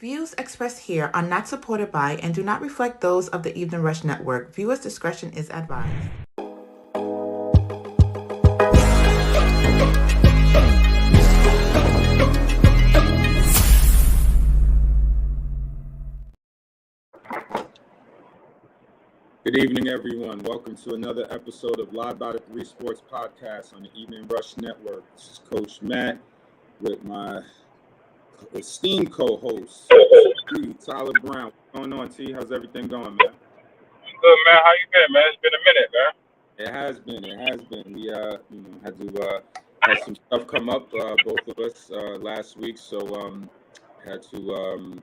Views expressed here are not supported by and do not reflect those of the Evening Rush Network. Viewers' discretion is advised. Good evening, everyone. Welcome to another episode of Live by the Three Sports Podcast on the Evening Rush Network. This is Coach Matt with my esteemed co-host, Tyler Brown. What's going on, T? How's everything going, man? Good, man. How you been, man? It's been a minute, man. It has been. We had some stuff come up, both of us, last week, so had to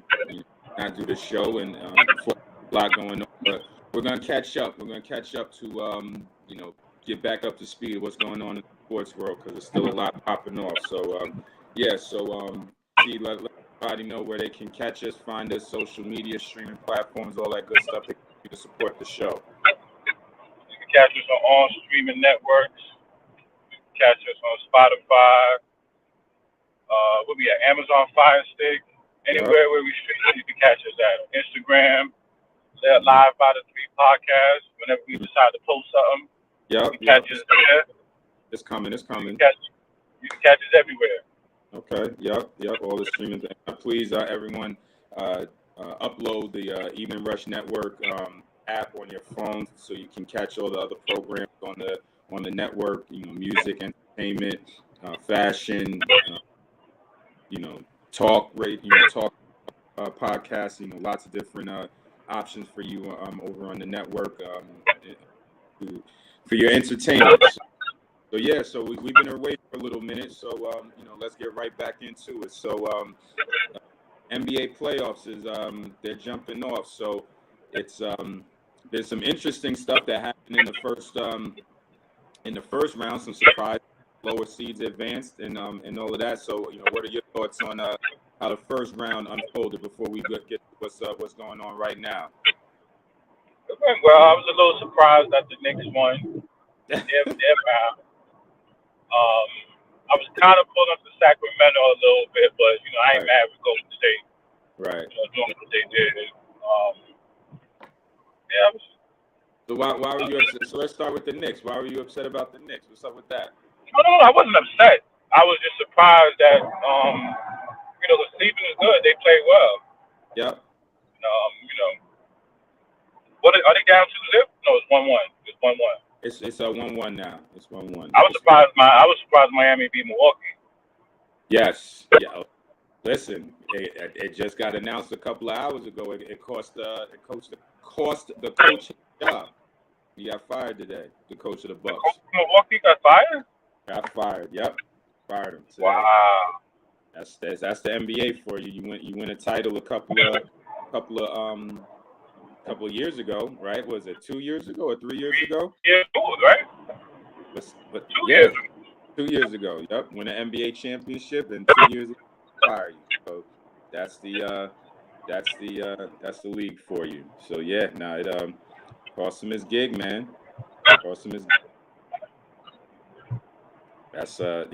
not do the show and a lot going on, but we're gonna catch up. We're gonna catch up to get back up to speed of what's going on in the sports world because there's still a lot popping off. So let everybody know where they can catch us, find us, social media, streaming platforms, all that good stuff to support the show. You can catch us on all streaming networks. You can catch us on Spotify. We'll be at Amazon Fire Stick. Anywhere where we stream, you can catch us at Instagram. Live by the Three Podcast. Whenever we decide to post something, you can catch us there. It's coming. You can catch us everywhere. Okay. Yep. All the streaming things. Please, everyone, upload the Evening Rush Network app on your phone so you can catch all the other programs on the network. Music, entertainment, fashion, talk podcasts. Lots of different options for you over on the network for your entertainment. So we've been away for a little minute. So let's get right back into it. So NBA playoffs is they're jumping off. So it's there's some interesting stuff that happened in the first round. Some surprise lower seeds advanced and all of that. So what are your thoughts on how the first round unfolded before we get what's going on right now? Well, I was a little surprised that the Knicks won their round. I was kind of pulling up to Sacramento a little bit, but I ain't mad with Golden State. Right. Doing what they did. So why were you upset? So let's start with the Knicks. Why were you upset about the Knicks? What's up with that? No, I wasn't upset. I was just surprised that the Cleveland is good. They play well. Yep. What are they down 2-0? No, it's 1-1. It's 1-1. It's a 1-1 now. It's 1-1. I was surprised Miami beat Milwaukee. Yes. Yeah. Listen, it just got announced a couple of hours ago. It cost the coach the job. He got fired today. The coach of the Bucks. Milwaukee got fired. Got fired. Yep. Fired him today. Wow. That's the NBA for you. You win a title a couple of years ago, right? Was it 2 years ago or 3 years ago? Yeah, right? But 2 years. 2 years ago. Yep. Win an NBA championship and 2 years ago fire you. So that's the league for you. So it cost him his gig, man. Cost him his. That's So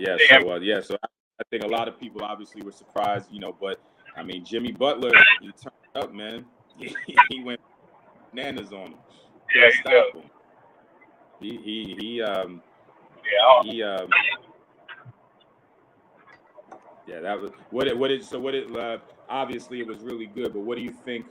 I think a lot of people obviously were surprised, but I mean Jimmy Butler, he turned up, man. He went bananas on him. Yeah, he stop him. That was obviously it was really good, but what do you think?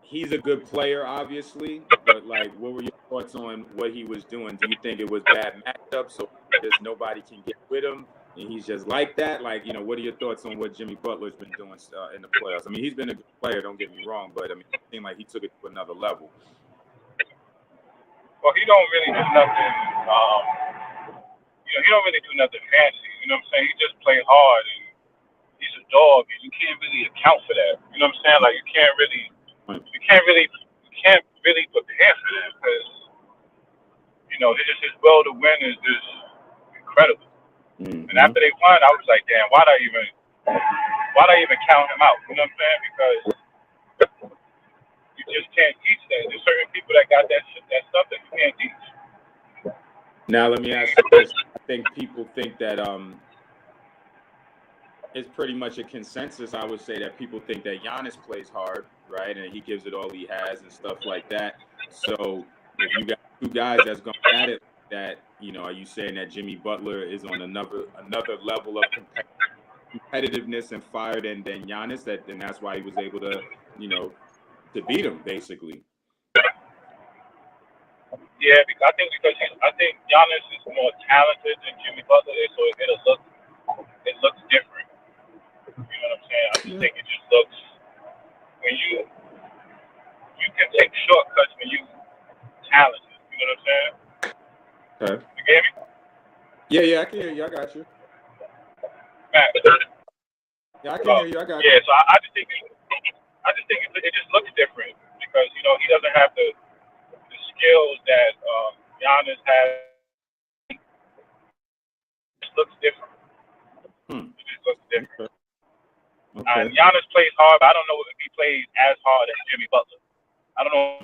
He's a good player, obviously, but what were your thoughts on what he was doing? Do you think it was bad matchup, so just nobody can get with him, and he's just like that? What are your thoughts on what Jimmy Butler's been doing in the playoffs? I mean, he's been a good player, don't get me wrong, but I mean, it seemed like he took it to another level. Well, he don't really do nothing. He don't really do nothing fancy. You know what I'm saying? He just plays hard, and he's a dog, and you can't really account for that. You know what I'm saying? You can't really prepare for that because his will to win is just incredible. Mm-hmm. And after they won, I was like, damn, why'd I even count him out? You know what I'm saying? Because you just can't teach that. There's certain people that got that stuff that you can't teach. Now let me ask you this: I think people think that it's pretty much a consensus, I would say, that people think that Giannis plays hard, right? And he gives it all he has and stuff like that. So if you got two guys that's going at it, that, you know, are you saying that Jimmy Butler is on another level of competitiveness and fire than Giannis? Then that's why he was able to, you know, to beat him basically. Yeah, because I think Giannis is more talented than Jimmy Butler is, so it looks different. You know what I'm saying? I just think it just looks when you can take shortcuts when you talented. You know what I'm saying? Okay. You get me? Yeah, I can hear you. I got you. Matt. Yeah, I can hear you. I got you. Yeah, so I just think it just looks different because you know he doesn't have the skills that Giannis has. It just looks different. It just looks different. Okay. Giannis plays hard, but I don't know if he plays as hard as Jimmy Butler. I don't know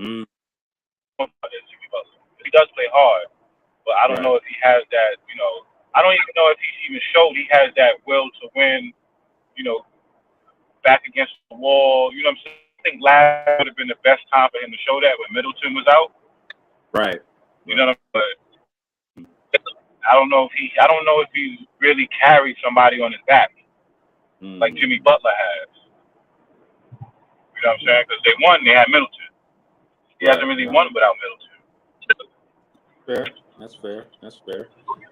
as Jimmy Butler. He does play hard, but I don't know if he has that. You know, I don't even know if he's even showed he has that will to win. You know, back against the wall. You know what I'm saying? I think last would have been the best time for him to show that when Middleton was out. Right. You know what I'm saying? But I don't know if he really carried somebody on his back like Jimmy Butler has. You know what I'm saying? Because they won, they had Middleton. He hasn't really won without Middleton. Fair. That's fair.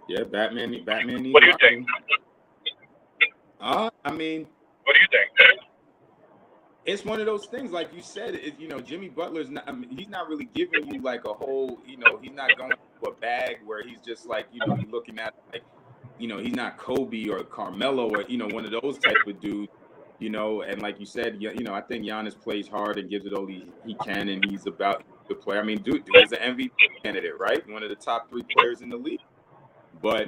Yeah, Batman needs. What do you think? I mean, what do you think? It's one of those things, like you said. You know, Jimmy Butler's not. I mean, he's not really giving you like a whole. You know, he's not going to a bag where he's just like, you know, you're looking at like, you know, he's not Kobe or Carmelo or, you know, one of those type of dudes. You know, and like you said, you know, I think Giannis plays hard and gives it all he can, and he's about to play. I mean, dude is an MVP candidate, right? One of the top 3 players in the league. But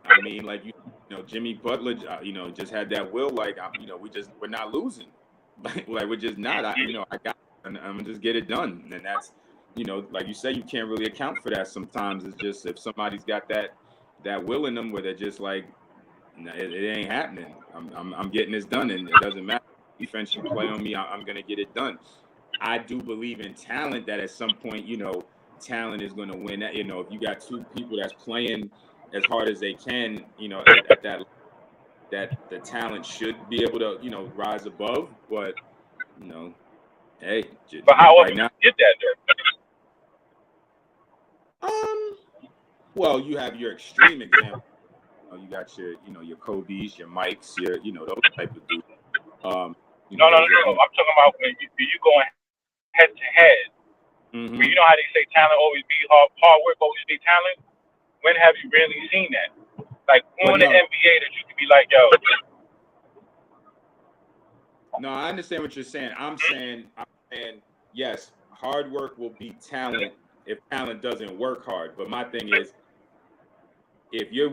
I mean, like you know, Jimmy Butler, you know, just had that will. Like, you know, we're not losing. Like we're just not. You know, I'm gonna just get it done, and that's, you know, like you say, you can't really account for that sometimes. It's just if somebody's got that will in them, where they're just like, it ain't happening. I'm getting this done, and it doesn't matter. Defense, you play on me, I'm gonna get it done. I do believe in talent. That at some point, you know, talent is gonna win. That, you know, if you got 2 people that's playing as hard as they can, you know, at that the talent should be able to, you know, rise above. But, you know, hey. But how often you get that though? Well, you have your extreme example. You got your Kobe's, your Mikes, you know, those type of dudes. No. I'm talking about when you going head to head. Mm-hmm. When you know how they say talent always be hard work always be talent. When have you really seen that? Like on the NBA that you could be like, yo. No, I understand what you're saying. I'm saying, yes, hard work will beat talent if talent doesn't work hard. But my thing is, if you're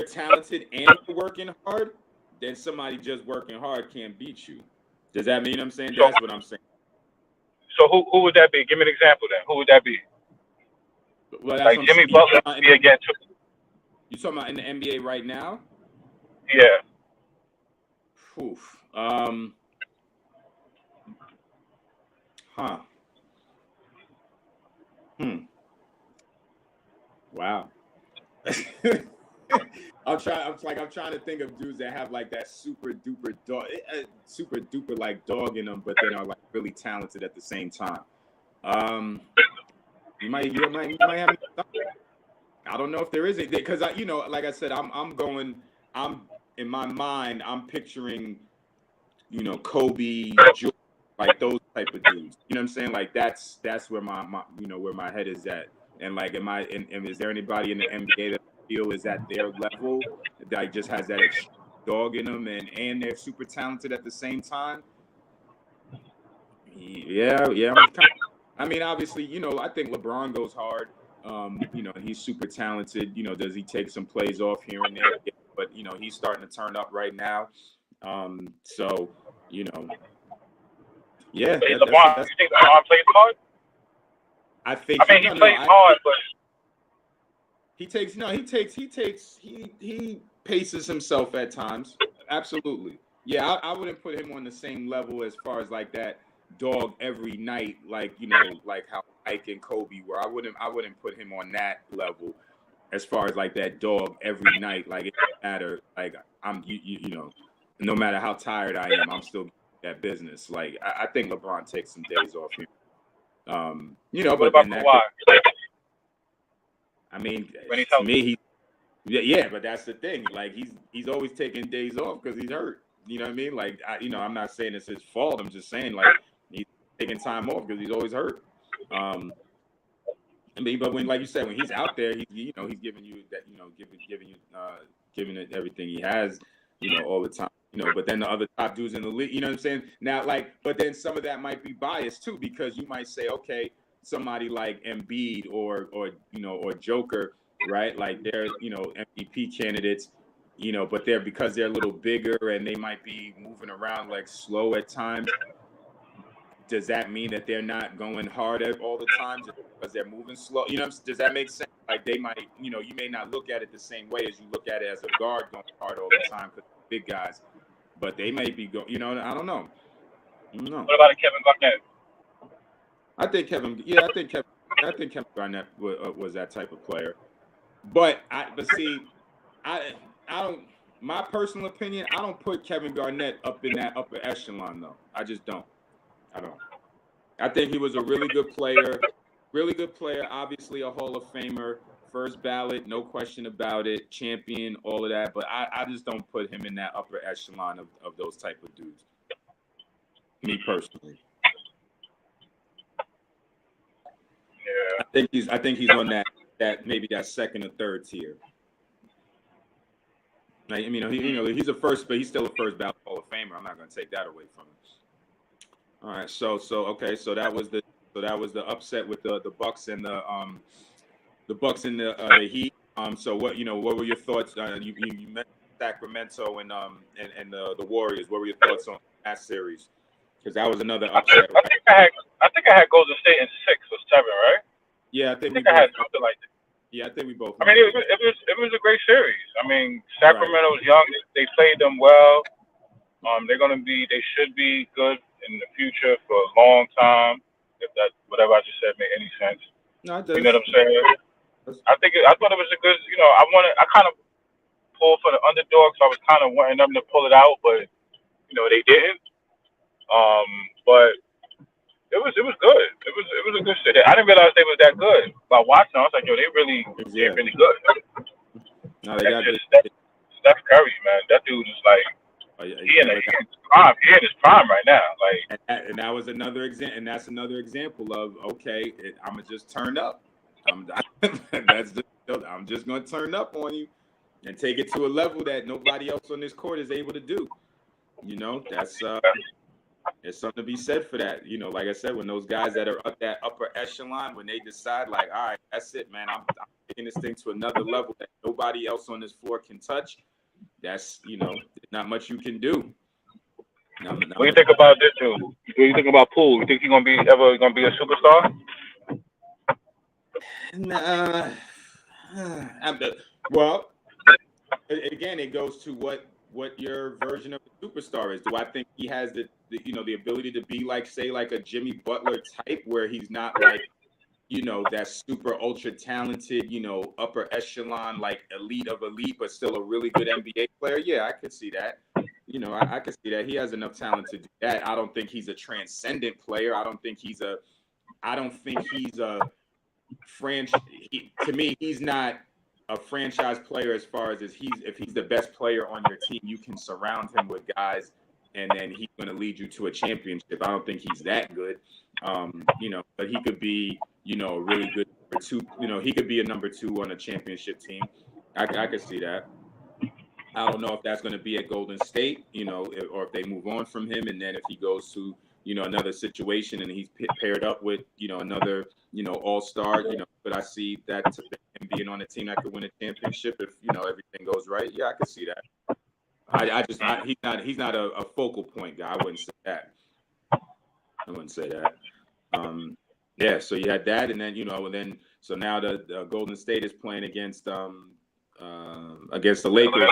talented and you're working hard, then somebody just working hard can't beat you. Does that mean I'm saying? That's what I'm saying. So who would that be? Give me an example then. Who would that be? Well, like Jimmy Butler be against. You talking about in the NBA right now? Yeah. Oof. Wow. I'm trying to think of dudes that have like that super duper like dog in them, but then are like really talented at the same time. You might have. I don't know if there is a, because you know, like I said, I'm in my mind, I'm picturing, you know, Kobe, Jordan, like those type of dudes. You know what I'm saying? Like that's where my you know, where my head is at. And like, is there anybody in the NBA that I feel is at their level that just has that dog in them and they're super talented at the same time? Yeah. I mean, obviously, you know, I think LeBron goes hard. You know, he's super talented. You know, does he take some plays off here and there? Yeah, but you know, he's starting to turn up right now. So, you know, yeah. You think LeBron plays hard? I think. I mean, he plays hard, but he paces himself at times. Absolutely. Yeah, I wouldn't put him on the same level as far as like that dog every night, like like how Ike and Kobe were. I wouldn't put him on that level as far as like that dog every night. Like it doesn't matter. Like no matter how tired I am, I'm still that business. Like I think LeBron takes some days off here. What But about then that Kawhi? could, I mean, When he's to healthy? me, yeah, but that's the thing. Like he's always taking days off because he's hurt. You know what I mean? Like I'm not saying it's his fault. I'm just saying like he's taking time off because he's always hurt. I mean, but when, like you said, when he's out there, he's giving you that, giving it everything he has, all the time. But then the other top dudes in the league, you know what I'm saying? Now, like, but then some of that might be biased too, because you might say, okay, somebody like Embiid or Joker, right? Like they're MVP candidates, but because they're a little bigger and they might be moving around like slow at times. Does that mean that they're not going hard all the time just because they're moving slow? Does that make sense? Like they might, you may not look at it the same way as you look at it as a guard going hard all the time because big guys, but they may be going. I don't know. What about Kevin Garnett? I think Kevin Garnett was that type of player, but see, I don't. My personal opinion, I don't put Kevin Garnett up in that upper echelon though. I just don't. I don't. I think he was a really good player. Obviously a Hall of Famer, first ballot, no question about it, champion, all of that. But I just don't put him in that upper echelon of those type of dudes. Me personally. Yeah. I think he's on that maybe that second or third tier. Like, he's a first, but he's still a first ballot Hall of Famer. I'm not going to take that away from him. All right, so that was the upset with the Bucks and the Bucks and the Heat. So what were your thoughts? You mentioned Sacramento and the Warriors. What were your thoughts on that series? Because that was another upset, right? I think I had Golden State in 6 or 7, right? Yeah, I think I had something like that. Yeah, I think we both. I mean, it was a great series. I mean, Sacramento was young. They played them well. They should be good in the future for a long time. If that whatever I just said made any sense. No, it does. You know what I'm saying? I thought it was a good. I kind of pulled for the underdogs. So I was kind of wanting them to pull it out, but they didn't. But it was good. It was a good series. I didn't realize they was that good. By watching, I was like, they're really good. No, they got good. Steph Curry, man, that dude is like. He in his prime right now. Like, and that was another example, and that's another example of okay, I'm gonna just turn up. I'm just gonna turn up on you and take it to a level that nobody else on this court is able to do. That's there's something to be said for that. Like I said, when those guys that are up that upper echelon, when they decide like, all right, that's it, man, I'm taking this thing to another level that nobody else on this floor can touch. That's not much you can do. What do you think about this dude? What do you think about Poole? You think he's ever gonna be a superstar? Nah. Well, again, it goes to what your version of a superstar is. Do I think he has the ability to be like, say, like a Jimmy Butler type, where he's not like that super ultra talented, upper echelon, like elite of elite, but still a really good NBA player? Yeah, I could see that. I could see that. He has enough talent to do that. I don't think he's a transcendent player. I don't think he's a franchise. To me, he's not a franchise player as far as if he's the best player on your team, you can surround him with guys and then he's going to lead you to a championship. I don't think he's that good. But he could be, a really good number two. He could be a number 2 on a championship team. I could see that. I don't know if that's going to be at Golden State, or if they move on from him, and then if he goes to, another situation and he's paired up with, another, all-star, but I see that him being on a team that could win a championship if, everything goes right. Yeah, I could see that. He's not a focal point guy. I wouldn't say that. Yeah, so you had that, and then so now the Golden State is playing against the Lakers.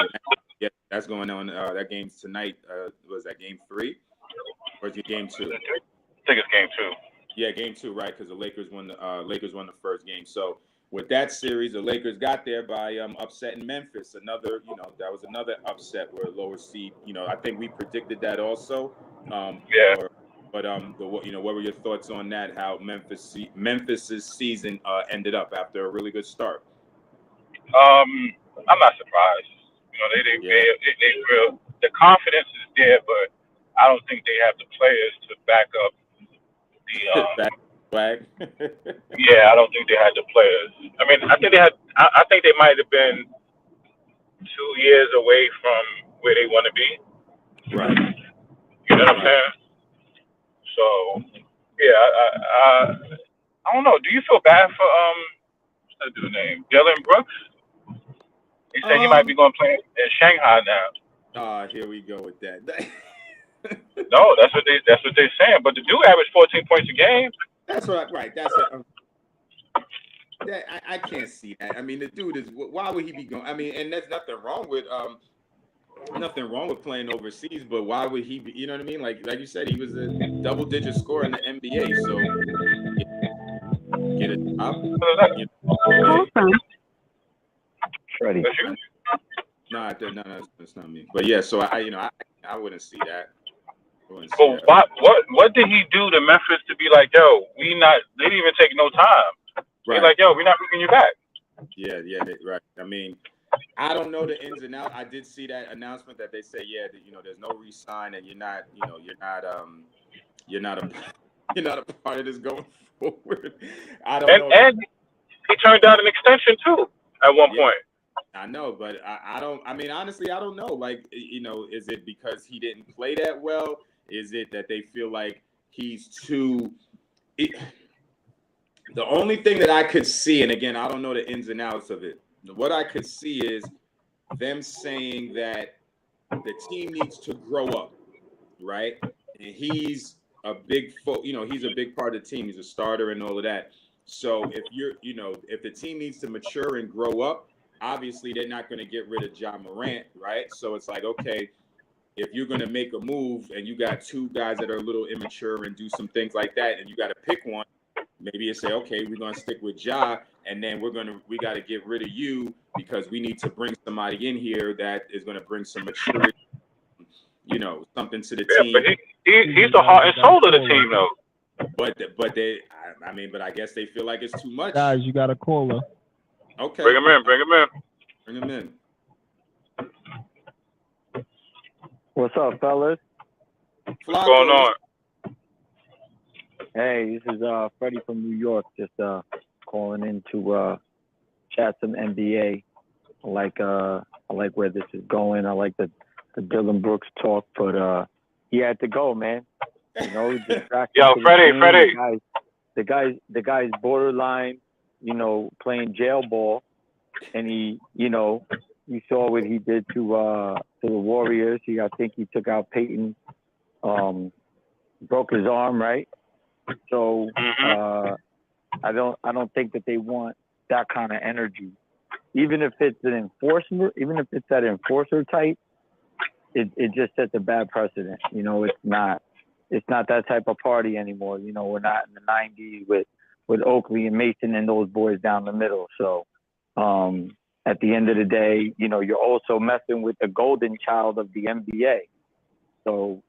That's going on. That game's tonight. Was that game 3 or is it game 2? I think it's game 2. Yeah, game 2, right? Because the Lakers won the first game. So with that series, the Lakers got there by upsetting Memphis. Another, that was another upset where a lower seed. I think we predicted that also. Yeah. But what were your thoughts on that? How Memphis's season ended up after a really good start? I'm not surprised. They real. The confidence is there, but I don't think they have the players to back up the flag. Yeah, I don't think they had the players. I mean, I think they had. I think they might have been 2 years away from where they want to be. Right. You know what I'm saying? So, yeah, I don't know. Do you feel bad for what's that dude's name? Dylan Brooks? He said he might be going to play in Shanghai now. Here we go with that. No, that's what they're saying. But the dude averaged 14 points a game. That's right. That's I can't see that. I mean, the dude is. Why would he be going? I mean, and there's nothing wrong with playing overseas, but why would he be? You know what I mean? Like you said, he was a double-digit scorer in the NBA. So get it up. Freddie. No, that's not me. But yeah, so I wouldn't see that. But what did he do to Memphis to be like, yo, they didn't even take no time. Right. Like, yo, we're not bringing you back. Yeah, right. I mean, I don't know the ins and outs. I did see that announcement that they say, there's no re-sign and you're not a part of this going forward. I don't know. And he turned down an extension too at one point. I know, but I don't. I mean, honestly, I don't know. Like, is it because he didn't play that well? Is it that they feel like he's too? The only thing that I could see, and again, I don't know the ins and outs of it. What I could see is them saying that the team needs to grow up, right? And he's a big, he's a big part of the team. He's a starter and all of that. So if the team needs to mature and grow up, obviously they're not going to get rid of Ja Morant, right? So it's like, okay, if you're going to make a move and you got 2 guys that are a little immature and do some things like that, and you got to pick one, maybe you say, okay, we're going to stick with Ja, and then we got to get rid of you because we need to bring somebody in here that is going to bring some maturity, something to the team. But he's the heart and soul of the team, though. But I guess they feel like it's too much. Guys, you got a caller. Okay. Bring him in. What's up, fellas? What's going on? Hey, this is Freddie from New York, just calling in to chat some NBA. I like where this is going. I like the Dylan Brooks talk, but he had to go, man. Yo, Freddie. The guy's borderline, playing jail ball, and he, you saw what he did to the Warriors. I think he took out Peyton, broke his arm, right? So I don't think that they want that kind of energy. Even if it's an enforcer, even if it's that enforcer type, it just sets a bad precedent. It's not that type of party anymore. We're not in the 90s with Oakley and Mason and those boys down the middle. So at the end of the day, you're also messing with the golden child of the NBA. So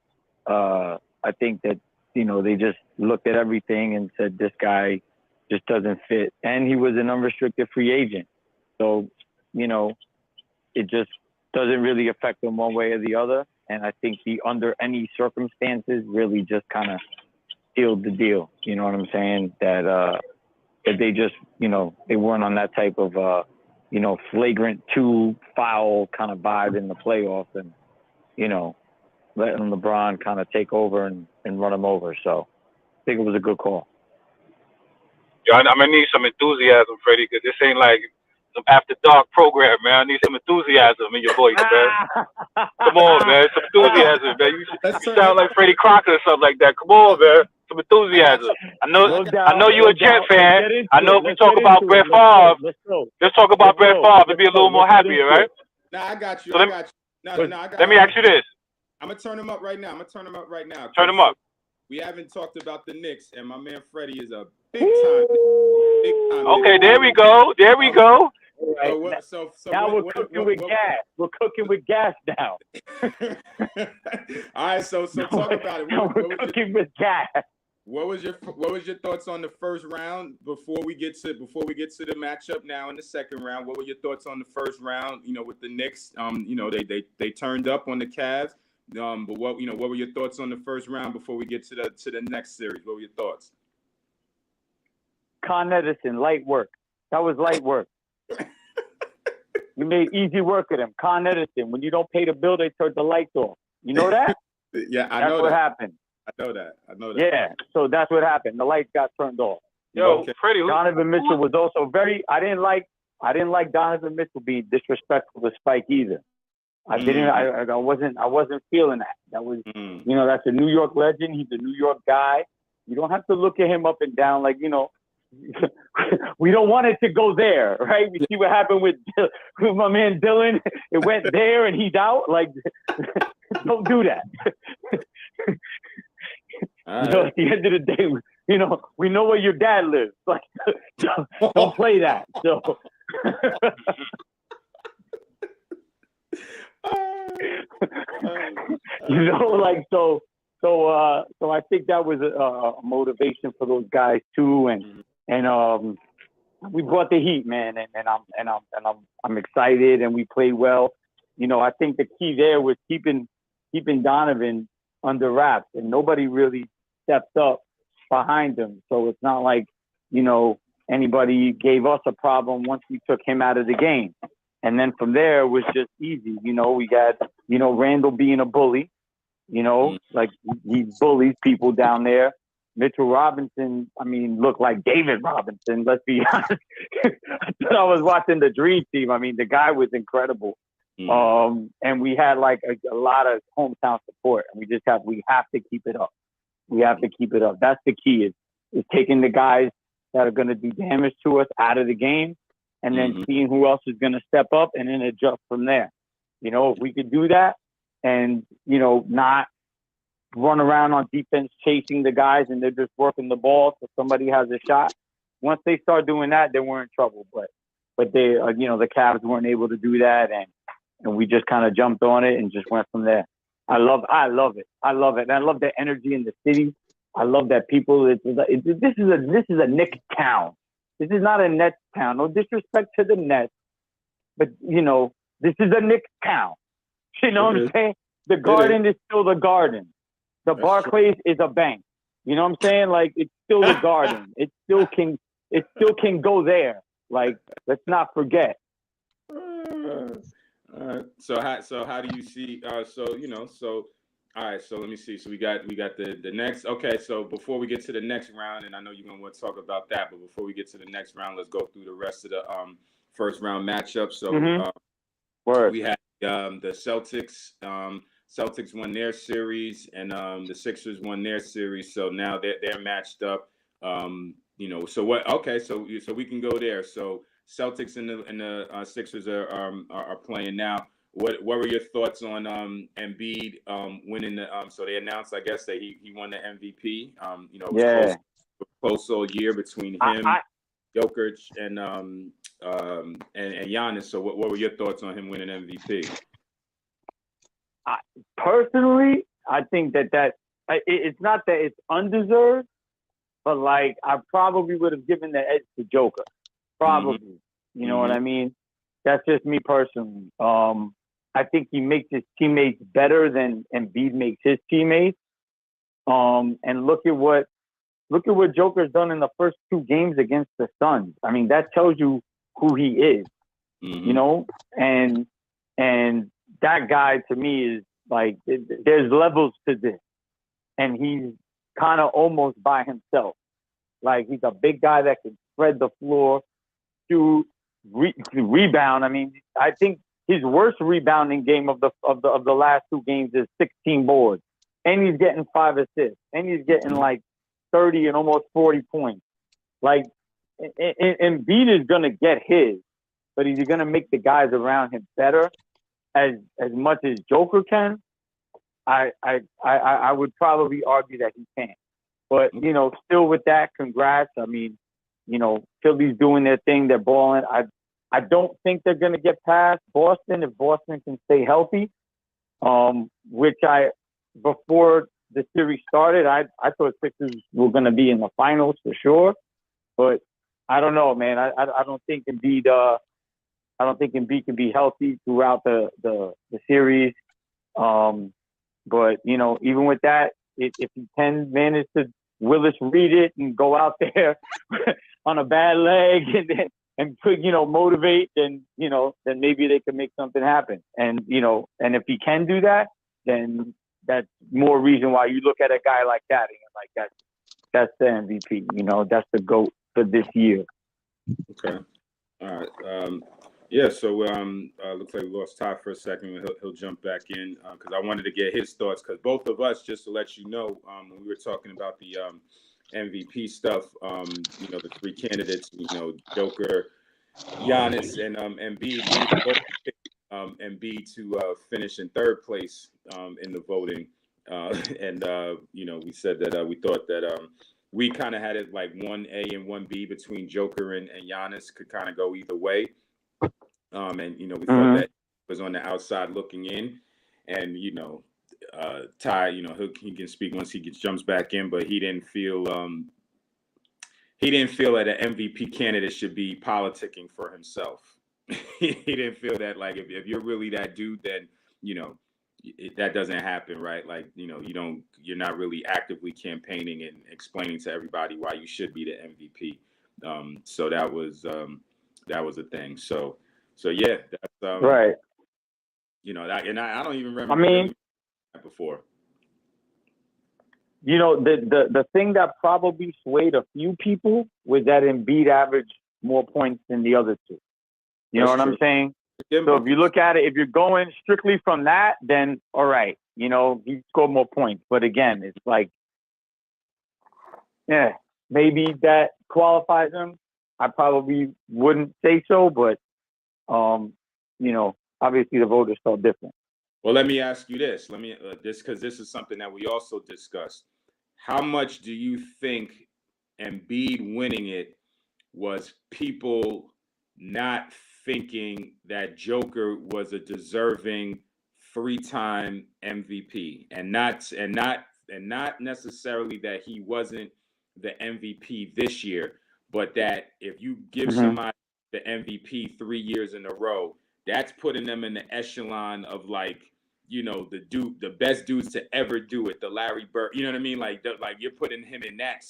I think that, they just looked at everything and said, this guy just doesn't fit. And he was an unrestricted free agent. So, it just doesn't really affect them one way or the other. And I think he, under any circumstances, really just kind of sealed the deal. You know what I'm saying? That they just, they weren't on that type of, flagrant 2 foul kind of vibe in the playoffs and, letting LeBron kind of take over and run him over. So I think it was a good call. Yo, I'm going to need some enthusiasm, Freddie, because this ain't like some after dark program, man. I need some enthusiasm in your voice, man. Come on, man. Some enthusiasm, man. You sound like Freddie Crocker or something like that. Come on, man. Some enthusiasm. I know you're a Jet fan. I know if we talk about Brett Favre, let's talk about Brett Favre to be a little more happier, right? Nah, I got you. No. Let me ask you this. I'm gonna turn him up right now. Turn him up. We haven't talked about the Knicks, and my man Freddie is a big time. Okay, there we go. Right. Now we're cooking with gas. We're cooking with gas now. All right, so talk about it. We're cooking with gas. What was your thoughts on the first round before we get to the matchup now in the second round? What were your thoughts on the first round? With the Knicks, they turned up on the Cavs. But what were your thoughts on the first round before we get to the next series? What were your thoughts? Con Edison, light work. That was light work. We made easy work of them. Con Edison, when you don't pay the bill, they turn the lights off. You know that? Yeah, I know that's what happened. I know that. Yeah, so that's what happened. The lights got turned off. Yo, Freddie, Donovan Mitchell was also very. I didn't like Donovan Mitchell being disrespectful to Spike either. I didn't. I wasn't feeling that. That was, that's a New York legend. He's a New York guy. You don't have to look at him up and down like, we don't want it to go there, right? We see what happened with my man Dylan. It went there and he's out. Like, don't do that. At the end of the day, we know where your dad lives. Like, don't play that. So. So I think that was a motivation for those guys too, and we brought the heat, man, and I'm excited, and we played well. I think the key there was keeping Donovan under wraps, and nobody really stepped up behind him. So it's not like anybody gave us a problem once we took him out of the game. And then from there, it was just easy. We got, Randall being a bully, like he bullies people down there. Mitchell Robinson, looked like David Robinson, let's be honest. I thought I was watching the Dream Team. The guy was incredible. And we had like a lot of hometown support. And we have to keep it up. We have to keep it up. That's the key is taking the guys that are going to do damage to us out of the game, and then seeing who else is going to step up and then adjust from there. If we could do that and, not run around on defense chasing the guys and they're just working the ball so somebody has a shot. Once they start doing that, then we're in trouble. But they, the Cavs weren't able to do that, and we just kind of jumped on it and just went from there. I love it. I love it. And I love the energy in the city. I love that people. This is a Knicks town. This is not a Nets town. No disrespect to the Nets, but this is a Knicks town. You know what I'm saying? The Garden is still the Garden. The Barclays is a bank. You know what I'm saying? Like, it's still the Garden. It still can go there. Like, let's not forget. So how do you see? All right. So let me see. So we got the next. Okay. So before we get to the next round, and I know you're gonna want to talk about that, but before we get to the next round, let's go through the rest of the first round matchup. So we had the Celtics. Celtics won their series, and the Sixers won their series. So now they're matched up. So what? Okay. So we can go there. So Celtics and the Sixers are playing now. What were your thoughts on Embiid winning the? So they announced, I guess, that he won the MVP. It was close all year between him, Jokic, and Giannis. So what were your thoughts on him winning MVP? Personally, I think that it's not that it's undeserved, but like I probably would have given the edge to Joker. Probably, you know what I mean? That's just me personally. I think he makes his teammates better than Embiid makes his teammates. And look at what Joker's done in the first two games against the Suns. That tells you who he is, and that guy to me is like, there's levels to this, and he's kind of almost by himself. Like, he's a big guy that can spread the floor, to rebound. I think his worst rebounding game of the last two games is 16 boards, and he's getting 5 assists, and he's getting like 30 and almost 40 points. Like, Embiid is gonna get his, but he's gonna make the guys around him better. as much as Joker can, I would probably argue that he can. But still with that, congrats. I mean, Philly's doing their thing. They're balling. I don't think they're gonna get past Boston if Boston can stay healthy. Which before the series started, I thought Sixers were gonna be in the finals for sure. But I don't know, man. I don't think Embiid can be healthy throughout the series. But even with that, if he can manage to Willis read it and go out there on a bad leg and motivate, then maybe they can make something happen. And and if he can do that, then that's more reason why you look at a guy like that and you're like, that's the MVP. That's the GOAT for this year. Okay. All right. Yeah, so looks like we lost Ty for a second. He'll jump back in because I wanted to get his thoughts, because both of us, just to let you know, when we were talking about the MVP stuff, the three candidates, Joker, Giannis, and Embiid, we both picked Embiid to finish in third place in the voting. And we said that we thought that we kind of had it like 1A and 1B between Joker and Giannis, could kind of go either way. And we thought that was on the outside looking in, and Ty, he can speak once he jumps back in, but he didn't feel that an MVP candidate should be politicking for himself. He didn't feel that, like, if you're really that dude, then that doesn't happen, right? Like, you're not really actively campaigning and explaining to everybody why you should be the MVP. So that was a thing. So yeah, that's right. And I don't even remember. I mean, that before. The thing that probably swayed a few people was that Embiid averaged more points than the other two. You know what I'm saying? So if you look at it, if you're going strictly from that, then all right, he scored more points. But again, it's like, yeah, maybe that qualifies him. I probably wouldn't say so, but obviously the voters felt different. Well, let me ask you this. Because this is something that we also discussed. How much do you think Embiid winning it was people not thinking that Joker was a deserving 3-time MVP, and not necessarily that he wasn't the MVP this year, but that if you give somebody the MVP 3 years in a row, that's putting them in the echelon of, like, the best dudes to ever do it, the Larry Bird, you know what I mean? Like you're putting him in that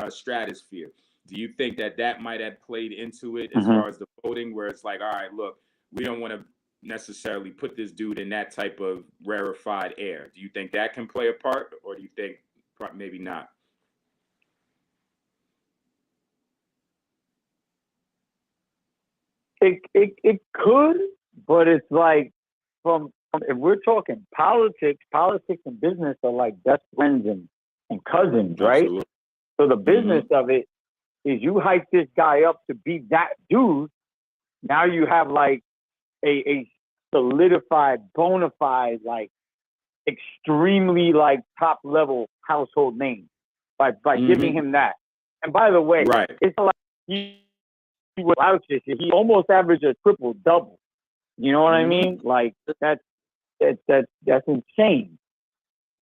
stratosphere. Do you think that might have played into it as far as the voting, where it's like, all right, look, we don't want to necessarily put this dude in that type of rarefied air? Do you think that can play a part, or do you think maybe not? It could, but it's like, if we're talking politics and business are like best friends and cousins, right? Absolutely. So the business of it is you hype this guy up to be that dude. Now you have like a solidified, bona fide, like extremely like top level household name by giving him that. And by the way, it's like he was out this year. He almost averaged a triple double. You know what I mean? Like that's insane.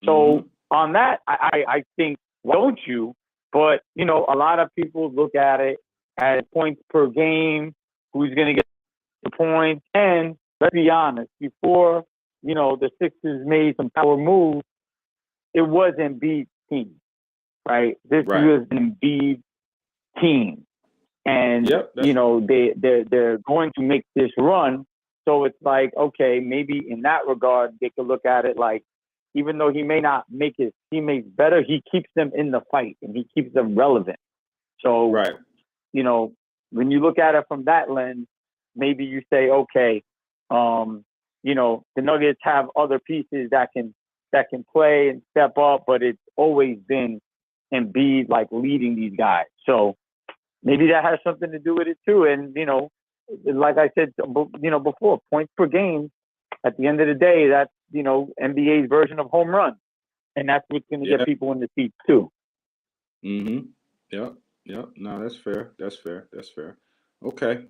So on that, I think, why don't you? But a lot of people look at it as points per game, who's going to get the points. And let's be honest, before the Sixers made some power moves, it was Embiid's team, right? This was Embiid's team, and they're going to make this run. So it's like, okay, maybe in that regard, they could look at it like, even though he may not make his teammates better, he keeps them in the fight and he keeps them relevant. So, when you look at it from that lens, maybe you say, okay, the Nuggets have other pieces that can play and step up, but it's always been Embiid like leading these guys. So maybe that has something to do with it too. And like I said, before, points per game at the end of the day, that's, NBA's version of home run. And that's what's going to get people in the seats too. Mm-hmm. Yep. No, that's fair. Okay.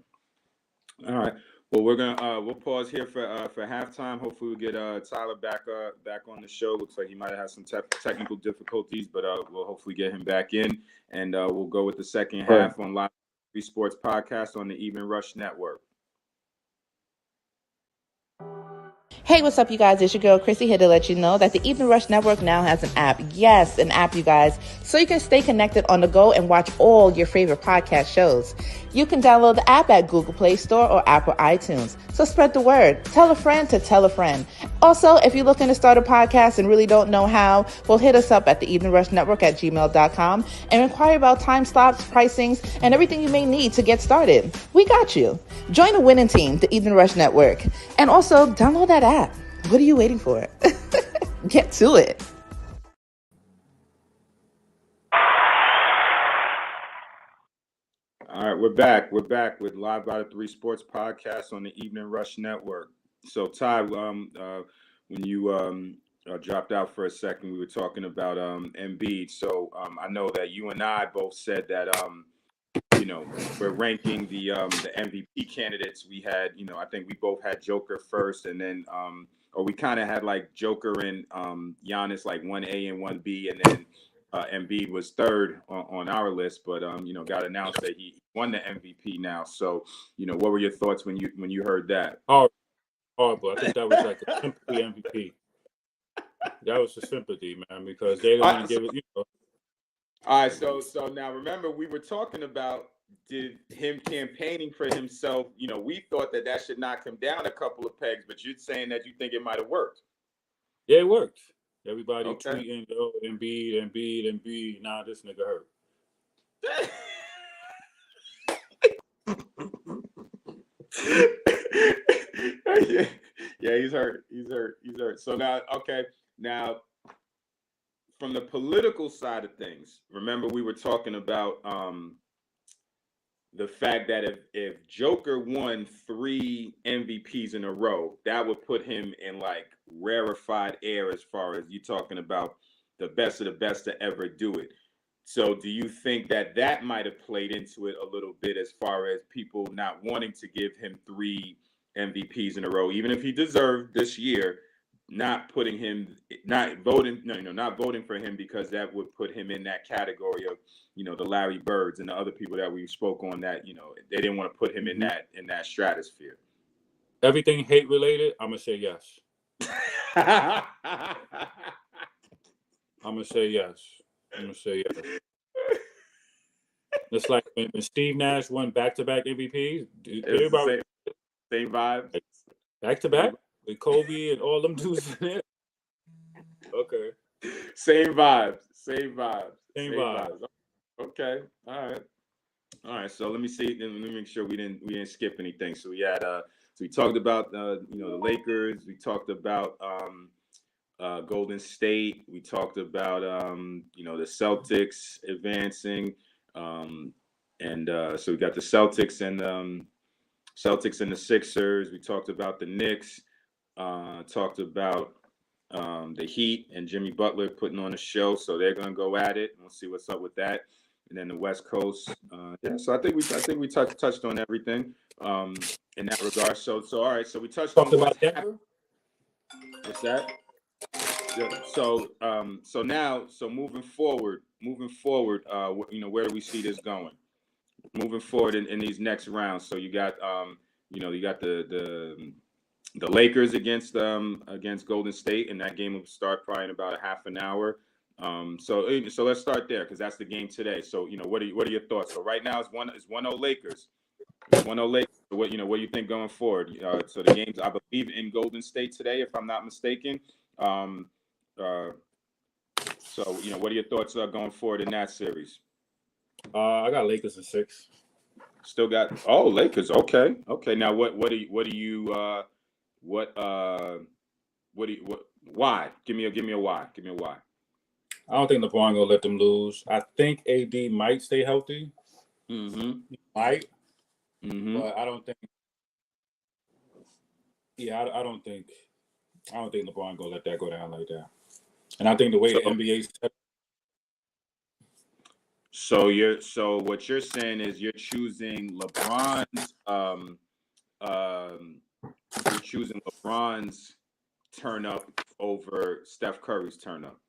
All right. Well, we're gonna we'll pause here for halftime. Hopefully, we'll get Tyler back on the show. Looks like he might have had some technical difficulties, but we'll hopefully get him back in, and we'll go with the second half on Live Sports Podcast on the Even Rush Network. Hey, what's up, you guys? It's your girl, Chrissy, here to let you know that the Even Rush Network now has an app. Yes, an app, you guys. So you can stay connected on the go and watch all your favorite podcast shows. You can download the app at Google Play Store or Apple iTunes. So spread the word. Tell a friend to tell a friend. Also, if you're looking to start a podcast and really don't know how, well, hit us up at the Even Rush Network at gmail.com and inquire about time slots, pricings, and everything you may need to get started. We got you. Join the winning team, the Even Rush Network. And also, download that app. What are you waiting for? Get to it. All right, we're back. We're back with Live by the 3 Sports Podcast on the Evening Rush Network. So, Ty, when you dropped out for a second, we were talking about Embiid. So, I know that you and I both said that we're ranking the MVP candidates. We had, I think we both had Joker first, and then or we kind of had like Joker and Giannis like 1A and 1B, and then Embiid was third on our list, but got announced that he won the MVP now. So, what were your thoughts when you heard that? Horrible. I think that was like a sympathy MVP. That was a sympathy, man, because they don't want to give it. All right, so now remember we were talking about him campaigning for himself. We thought that should knock him down a couple of pegs, but you're saying that you think it might have worked. Yeah, it worked. Everybody tweeting, Embiid. Nah, this nigga hurt. yeah, he's hurt. So now, from the political side of things, remember we were talking about the fact that if Joker won 3 MVPs in a row, that would put him in like rarefied air as far as you talking about the best of the best to ever do it. So do you think that might have played into it a little bit as far as people not wanting to give him 3 MVPs in a row, even if he deserved this year, not voting for him because that would put him in that category of, the Larry Birds and the other people that we spoke on that, they didn't want to put him in that stratosphere. Everything hate related, I'm gonna say yes. I'm gonna say yes. It's like when Steve Nash won back-to-back MVPs. Same vibe. Back-to-back with Kobe and all them dudes in it. Okay. Same vibes. Okay. All right. So let me see. Let me make sure we didn't skip anything. So we had so we talked about the Lakers. We talked about Golden State. We talked about the Celtics advancing. And so we got the Celtics and the Sixers. We talked about the Knicks. Talked about the Heat and Jimmy Butler putting on a show. So they're gonna go at it. We'll see what's up with that. And then the West Coast. So I think we touched on everything in that regard. So all right. So we touched on about Denver. What's that? Yeah, so now moving forward, where do we see this going? Moving forward in these next rounds. So you got you got the Lakers against Golden State, and that game will start probably in about a half an hour. So let's start there because that's the game today. So what are your thoughts? So right now it's 1-0 Lakers. It's 1-0 Lakers. So what do you think going forward? So the games I believe in Golden State today, if I'm not mistaken. So what are your thoughts going forward in that series? I got Lakers in 6. Still got Lakers. Okay. Now why? Give me a why. I don't think LeBron gonna let them lose. I think AD might stay healthy. Mm-hmm. Might. Mm-hmm. But I don't think Yeah, I don't think LeBron gonna let that go down like that. And I think the way the NBA So what you're saying is you're choosing LeBron's turn up over Steph Curry's turn up.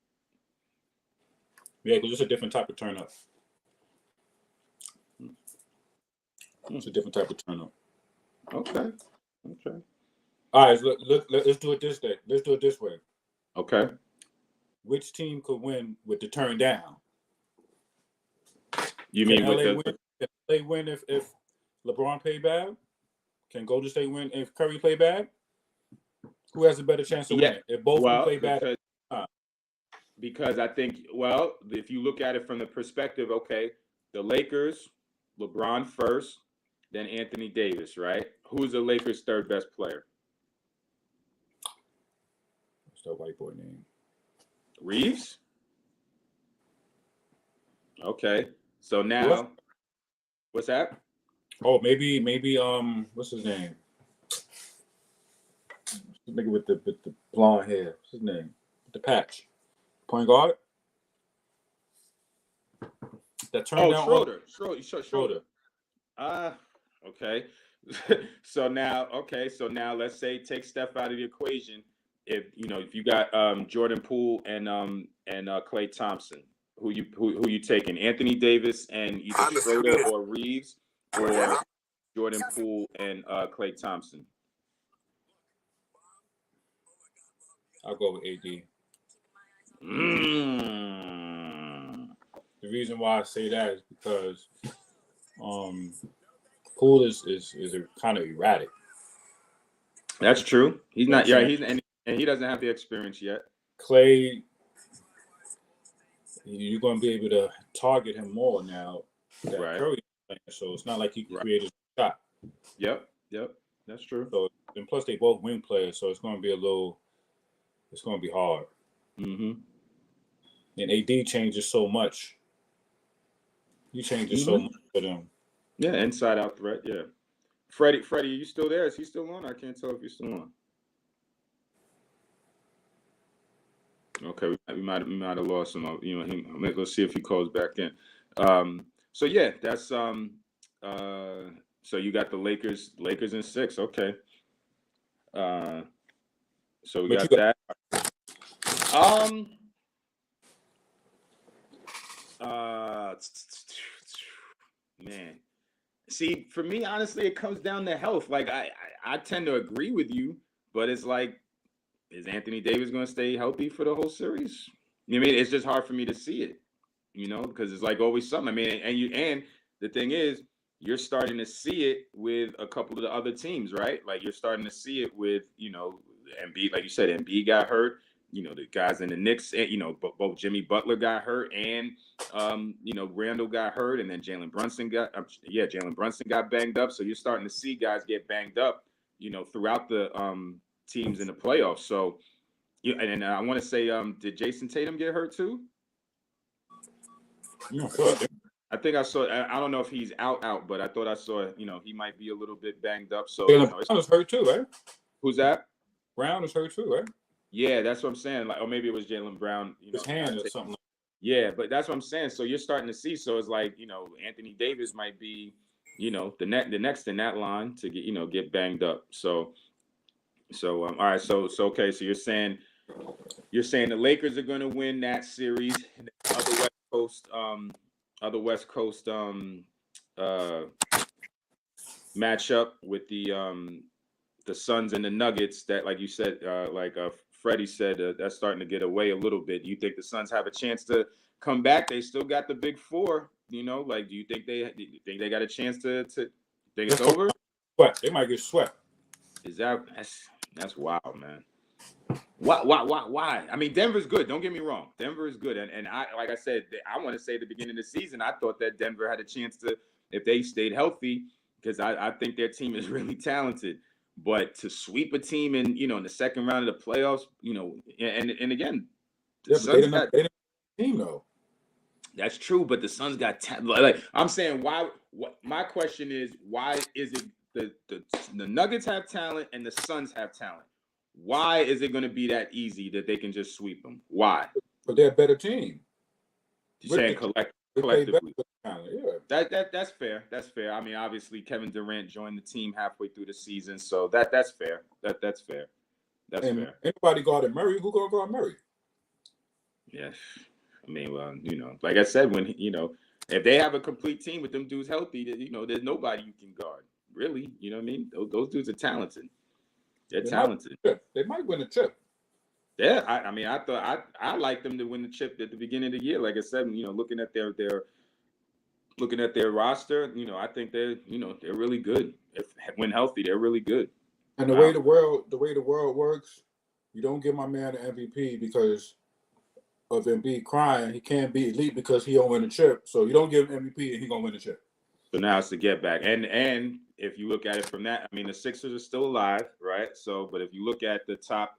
yeah, because it's a different type of turn up. It's a different type of turn up. Okay. All right, let's do it this day. Let's do it this way. Okay. Which team could win with the turn down? You mean with LA win? Can LA win if LeBron play bad? Can Golden State win if Curry play bad? Who has a better chance of winning? If both can play bad. Because I think, well, if you look at it from the perspective, okay, the Lakers, LeBron first, then Anthony Davis, right? Who's the Lakers' third best player? What's that white boy name? Reeves? Okay. So now, what's that? Oh, maybe what's his name? The nigga with the blonde hair. What's his name? With the patch. Point guard? That turned down Schroeder. Okay. So now let's say take Steph out of the equation. If you got Jordan Poole and Klay Thompson, who you taking? Anthony Davis and either Schroeder or Reeves, or Jordan Poole and Klay Thompson? I'll go with AD. The reason why I say that is because Poole is kind of erratic. That's true. He's not. Yeah, and he doesn't have the experience yet. Klay, you're going to be able to target him more now that Curry is playing, so it's not like he can create a shot. Yep, that's true. So, and plus they both wing players, so it's going to be hard. Mm-hmm. And AD changes so much. He changes so much for them. Yeah, inside out threat. Yeah. Freddie, are you still there? Is he still on? I can't tell if you're still on. Okay, we might have lost him. Let's see if he calls back in. So yeah, that's so you got the Lakers in 6. Okay. So we got that. Man. See, for me, honestly, it comes down to health. Like I tend to agree with you, but it's like, is Anthony Davis going to stay healthy for the whole series? I mean, it's just hard for me to see it, because it's like always something. I mean, and the thing is, you're starting to see it with a couple of the other teams, right? Like you're starting to see it with, Embiid, like you said, Embiid got hurt. The guys in the Knicks, both Jimmy Butler got hurt and, Randall got hurt, and then Jalen Brunson got banged up. So you're starting to see guys get banged up, throughout the teams in the playoffs. So, and I want to say, did Jason Tatum get hurt too? Yeah, I think I saw. I don't know if he's out, but I thought I saw. He might be a little bit banged up. So Brown was hurt too, right? Who's that? Brown was hurt too, right? Yeah, that's what I'm saying. Like, or maybe it was Jaylen Brown. His hand or something. Yeah, but that's what I'm saying. So you're starting to see. So it's like, Anthony Davis might be, the next in that line to get banged up. So all right. So okay. So you're saying the Lakers are going to win that series. And the other West Coast matchup with the Suns and the Nuggets. That, like you said, Freddie said, that's starting to get away a little bit. You think the Suns have a chance to come back? They still got the big four. Do you think they got a chance to think it's over? What? They might get swept. That's wild, man. Why? I mean, Denver's good. Don't get me wrong. Denver is good, and I, like I said, I want to say at the beginning of the season, I thought that Denver had a chance to, if they stayed healthy, because I think their team is really talented. But to sweep a team in the second round of the playoffs, and again, the Suns got team though. That's true, but the Suns got like I'm saying, why? My question is, why is it the Nuggets have talent and the Suns have talent. Why is it going to be that easy that they can just sweep them? Why? But they're a better team. You're saying collectively. Yeah. That's fair. That's fair. I mean, obviously Kevin Durant joined the team halfway through the season, so that's fair. That's fair. That's fair. Anybody guarded Murray? Who gonna guard Murray? Yeah. I mean, well, like I said, when if they have a complete team with them dudes healthy, there's nobody you can guard. Really, you know what I mean? Those dudes are talented. They're talented. They might win a chip. Yeah, I mean, I thought I liked them to win the chip at the beginning of the year. Like I said, looking at their roster, I think they're really good. When healthy, they're really good. And the way the world works, you don't give my man an MVP because of Embiid crying. He can't be elite because he don't win a chip. So you don't give him MVP and he gonna win a chip. So now it's to get back. And if you look at it from that, I mean, the Sixers are still alive, right? So, but if you look at the top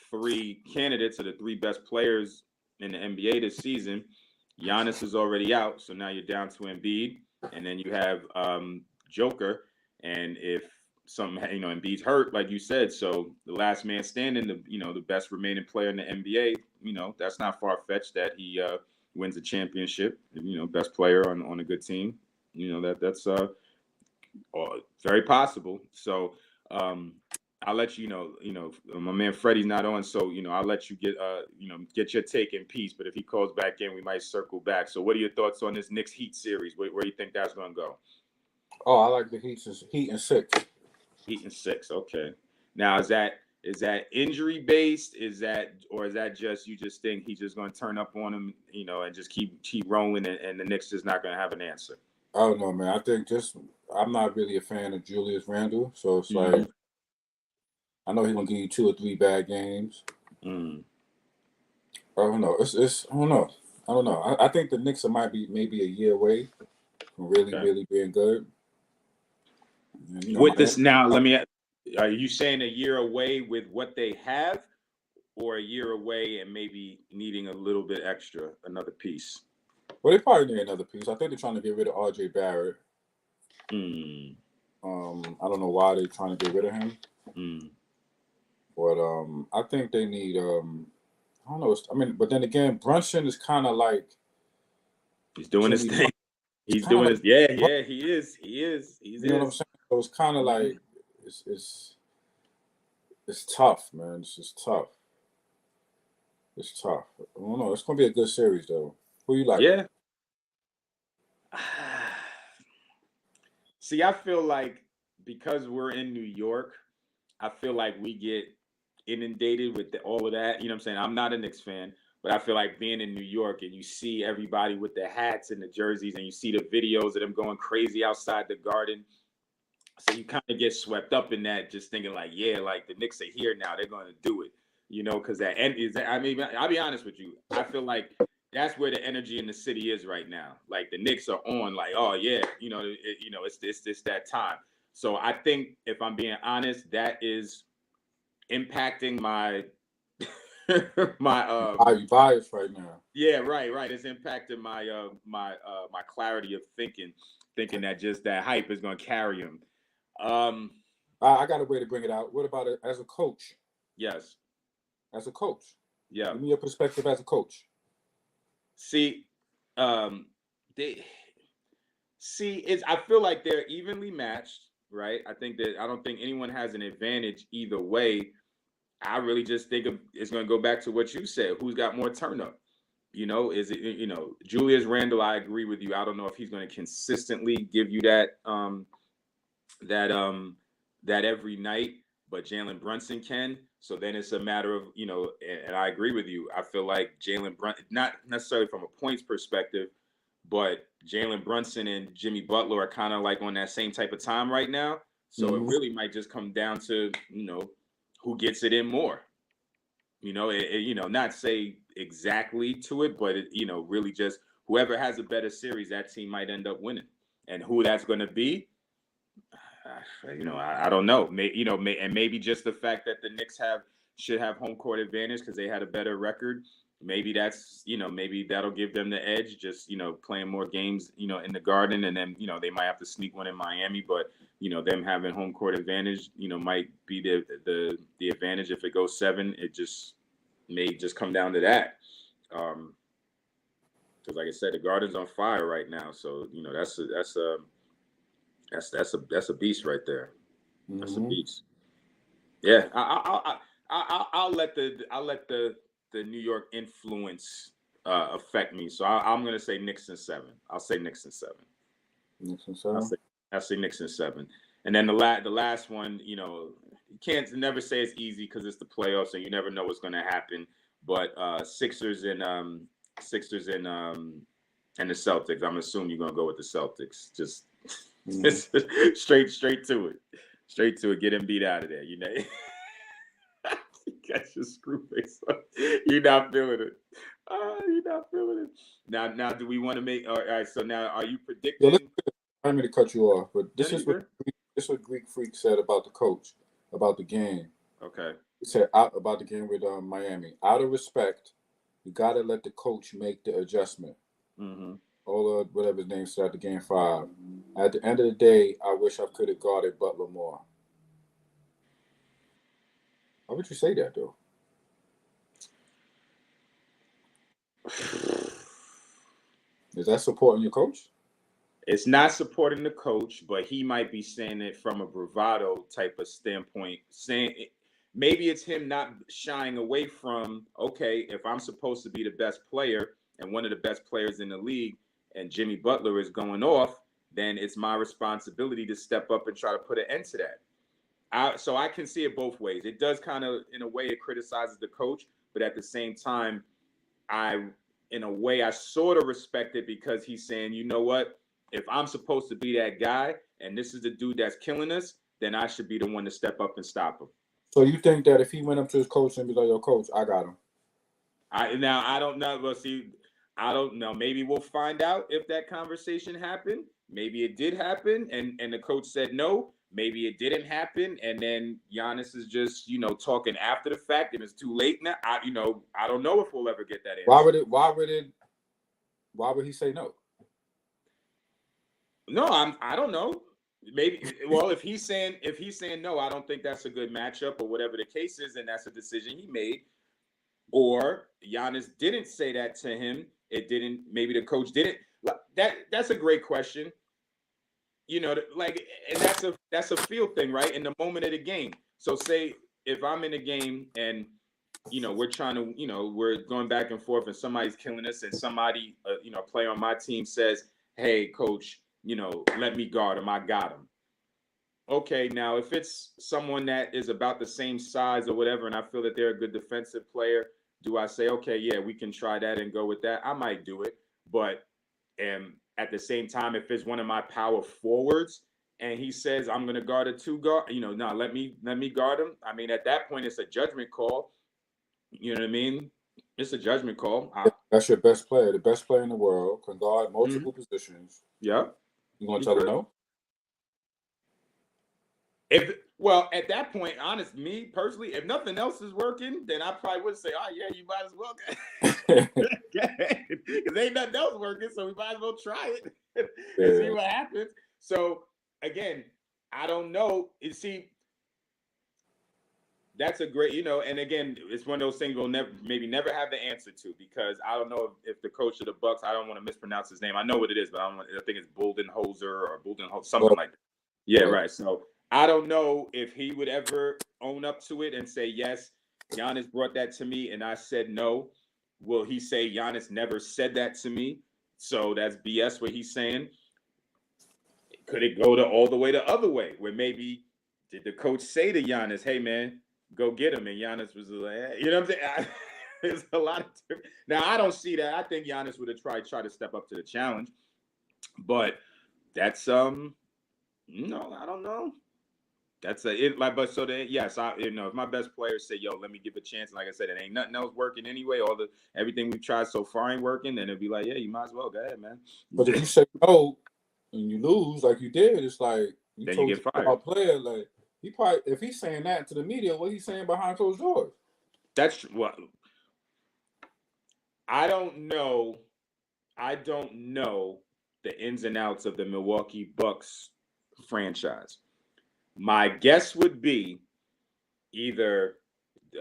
3 candidates or the 3 best players in the NBA this season, Giannis is already out. So now you're down to Embiid, and then you have Joker. And if something, Embiid's hurt, like you said, so the last man standing, the best remaining player in the NBA, that's not far-fetched that he wins a championship, best player on a good team. That's very possible. So I'll let you know. My man Freddie's not on, so I'll let you get your take in peace. But if he calls back in, we might circle back. So, what are your thoughts on this Knicks Heat series? Where do you think that's going to go? Oh, I like the Heat in 6. Heat in 6. Okay. Now, is that injury based? Is that just you just think he's just going to turn up on him, and just keep rolling, and the Knicks is not going to have an answer? I don't know, man. I think I'm not really a fan of Julius Randle, so it's like I know he's gonna give you 2 or 3 bad games. I don't know. I don't know. I think the Knicks might be maybe a year away from really being good. And, with this now, let me. Are you saying a year away with what they have, or a year away and maybe needing a little bit extra, another piece? Well, they probably need another piece. I think they're trying to get rid of R.J. Barrett. I don't know why they're trying to get rid of him. But I think they need. I don't know. But then again, Brunson is kind of like he's doing his thing. He's doing his. Yeah. He is. You know what I'm saying? So it's kind of like it's tough, man. It's just tough. It's tough. I don't know. It's gonna be a good series, though. Who you like? Yeah. See, I feel like because we're in New York, I feel like we get inundated with all of that. You know what I'm saying? I'm not a Knicks fan, but I feel like being in New York and you see everybody with the hats and the jerseys and you see the videos of them going crazy outside the Garden. So you kind of get swept up in that, just thinking like, yeah, like the Knicks are here now. They're going to do it, because that end is, I mean, I'll be honest with you. I feel like that's where the energy in the city is right now. Like the Knicks are on, like, oh yeah, it's that time. So I think if I'm being honest, that is impacting my my bias right now. Yeah, right. It's impacting my my clarity of thinking that just that hype is going to carry him. I got a way to bring it out. What about it as a coach? Yes. As a coach. Yeah. Give me your perspective as a coach. See, I feel like they're evenly matched, right? I don't think anyone has an advantage either way. I really just think it's going to go back to what you said. Who's got more turn up? Is it, Julius Randle, I agree with you. I don't know if he's going to consistently give you that every night, but Jalen Brunson can. So then it's a matter of, and I agree with you. I feel like Jalen Brunson, not necessarily from a points perspective, but Jalen Brunson and Jimmy Butler are kind of like on that same type of time right now. So it really might just come down to, who gets it in more. Not say exactly to it, but really just whoever has a better series, that team might end up winning. And who that's going to be, I don't know. And maybe just the fact that the Knicks should have home court advantage because they had a better record. maybe that's, maybe that'll give them the edge, just, playing more games, in the Garden, and then, they might have to sneak one in Miami, but, them having home court advantage, might be the advantage. If it goes 7, it just may just come down to that. Because like I said, the Garden's on fire right now. So, that's a beast right there. That's a beast. Yeah, I'll let the New York influence affect me. So I'm gonna say Knicks in 7. I'll say Knicks in 7. Knicks in 7. I'll say Knicks in 7. And then the last one, you can't never say it's easy because it's the playoffs and you never know what's gonna happen. But Sixers and the Celtics. I'm assuming you're gonna go with the Celtics. Just straight to it. Straight to it. Get Embiid out of there. You got your screw face up. You're not feeling it. You're not feeling it. Now, do we want to make? All right. So now, are you predicting? I didn't mean to cut you off, but this is what Greek Freak said about the coach, about the game. Okay. He said about the game with Miami. Out of respect, you got to let the coach make the adjustment. Mm-hmm. All whatever his name said at the game 5. At the end of the day, I wish I could have guarded Butler more. Why would you say that, though? Is that supporting your coach? It's not supporting the coach, but he might be saying it from a bravado type of standpoint. Maybe it's him not shying away from, okay, if I'm supposed to be the best player and one of the best players in the league, and Jimmy Butler is going off, then it's my responsibility to step up and try to put an end to that. So I can see it both ways. It does kind of, in a way, it criticizes the coach, but at the same time, in a way, I sort of respect it because he's saying, you know what? If I'm supposed to be that guy and this is the dude that's killing us, then I should be the one to step up and stop him. So you think that if he went up to his coach and be like, yo, coach, I got him. I don't know. Well, see, I don't know. Maybe we'll find out if that conversation happened. Maybe it did happen and the coach said no. Maybe it didn't happen. And then Giannis is just, talking after the fact and it's too late now. I don't know if we'll ever get that answer. Why would he say no? No, I don't know. Maybe if he's saying no, I don't think that's a good matchup or whatever the case is, and that's a decision he made. Or Giannis didn't say that to him. It didn't. Maybe the coach didn't. That's a great question. And that's a feel thing, right? In the moment of the game. So say if I'm in a game and we're trying to, we're going back and forth and somebody's killing us and somebody, player on my team says, hey, coach, let me guard him. I got him. Okay, now if it's someone that is about the same size or whatever, and I feel that they're a good defensive player, do I say, okay, yeah, we can try that and go with that? I might do it. But at the same time, if it's one of my power forwards and he says, I'm going to guard a 2 guard, no, let me guard him. I mean, at that point, it's a judgment call. You know what I mean? It's a judgment call. That's your best player. The best player in the world can guard multiple positions. Yeah. You going to tell him no? At that point, me personally, if nothing else is working, then I probably would say, oh, yeah, you might as well. Because ain't nothing else working, so we might as well try it and see what happens. So, again, I don't know. You see, that's a great, and again, it's one of those things we'll never have the answer to because I don't know if the coach of the Bucks, I don't want to mispronounce his name. I know what it is, but I think it's Budenholzer or Budenholzer, something like that. Yeah, right. So I don't know if he would ever own up to it and say, yes, Giannis brought that to me and I said no. Will he say Giannis never said that to me? So that's BS what he's saying. Could it go all the way the other way where maybe did the coach say to Giannis, hey, man, go get him? And Giannis was like, hey, you know what I'm saying? There's a lot of different. Now, I don't see that. I think Giannis would have tried to step up to the challenge. But that's, no, I don't know. That's but so then, yes, if my best players say, yo, let me give a chance. And like I said, it ain't nothing else working anyway. Everything we've tried so far ain't working. Then it'd be like, yeah, you might as well go ahead, man. But if you say no and you lose like you did, it's like then you get fired. Our player, like he probably, if he's saying that to the media, what he's saying behind closed doors. That's what. I don't know the ins and outs of the Milwaukee Bucks franchise. My guess would be either,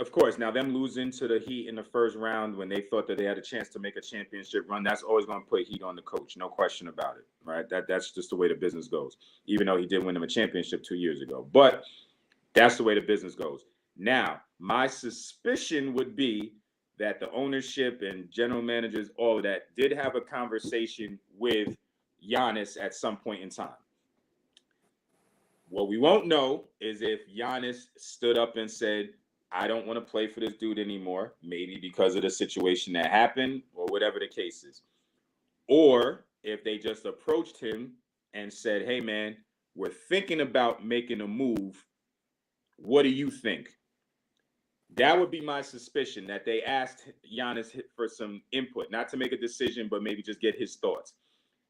of course, now them losing to the Heat in the first round when they thought that they had a chance to make a championship run, that's always going to put heat on the coach, no question about it, right? That's just the way the business goes, even though he did win them a championship 2 years ago. But that's the way the business goes. Now, my suspicion would be that the ownership and general managers, all of that, did have a conversation with Giannis at some point in time. What we won't know is if Giannis stood up and said, I don't want to play for this dude anymore, maybe because of the situation that happened or whatever the case is. Or if they just approached him and said, hey, man, we're thinking about making a move. What do you think? That would be my suspicion, that they asked Giannis for some input, not to make a decision, but maybe just get his thoughts.